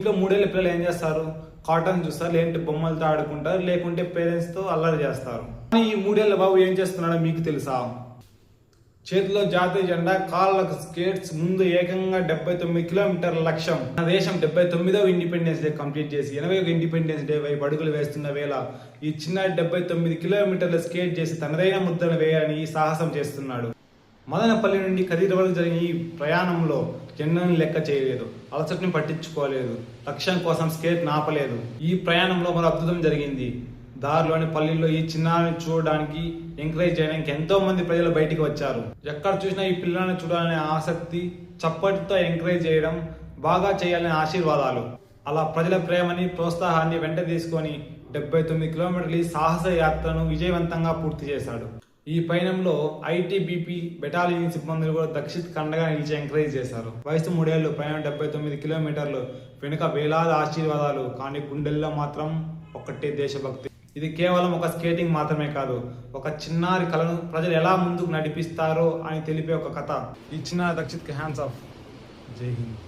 ఇంట్లో 3 ఏళ్ల పిల్లలు ఏం చేస్తారు? కార్టూన్ చూస్తారు, లేదంటే బొమ్మలతో ఆడుకుంటారు, లేకుంటే పేరెంట్స్ తో అల్లరి చేస్తారు. కానీ ఈ 3 ఏళ్ల బాబు ఏం చేస్తున్నాడో మీకు తెలుసా? చేతిలో జాతీయ జెండా, కాళ్ళకు స్కేట్స్, ముందు ఏకంగా 79 కిలోమీటర్ల లక్ష్యం. మన దేశం 79వ ఇండిపెండెన్స్ డే కంప్లీట్ చేసి 81 ఇండిపెండెన్స్ డే వైపు అడుగులు వేస్తున్న వేళ ఈ చిన్న 79 కిలోమీటర్ల స్కేట్ చేసి తనదైన ముద్రను వేయాలని ఈ సాహసం చేస్తున్నాడు. మదనపల్లి నుండి కదిరి వరకు జరిగిన ఈ ప్రయాణంలో జెండాను లెక్క చేయలేదు, అలసటని పట్టించుకోలేదు, లక్ష్యం కోసం స్కేట్ నాపలేదు. ఈ ప్రయాణంలో మరో అద్భుతం జరిగింది. దారిలోని పల్లెల్లో ఈ చిన్నారిని చూడడానికి, ఎంకరేజ్ చేయడానికి ఎంతో మంది ప్రజలు బయటికి వచ్చారు. ఎక్కడ చూసినా ఈ పిల్లల్ని చూడాలనే ఆసక్తి, చప్పటితో ఎంకరేజ్ చేయడం, బాగా చేయాలనే ఆశీర్వాదాలు. అలా ప్రజల ప్రేమని, ప్రోత్సాహాన్ని వెంట తీసుకొని 79 కిలోమీటర్ల ఈ సాహస యాత్రను విజయవంతంగా పూర్తి చేశాడు. ఈ పయనంలో ఐటీబీపీ బెటాలియన్ సిబ్బందులు కూడా దక్షిత్ కండగా నిలిచి ఎంకరేజ్ చేశారు. వయసు 3 ఏళ్లు, ప్రయాణం 79 కిలోమీటర్లు, వెనుక వేలాది ఆశీర్వాదాలు, కానీ గుండెల్లో మాత్రం ఒక్కటే దేశభక్తి. ఇది కేవలం ఒక స్కేటింగ్ మాత్రమే కాదు, ఒక చిన్నారి కళను ప్రజలు ఎలా ముందుకు నడిపిస్తారో అని తెలిపే ఒక కథ. ఈ చిన్న దక్షిత్కి హ్యాండ్స్ ఆఫ్. జై హింద్.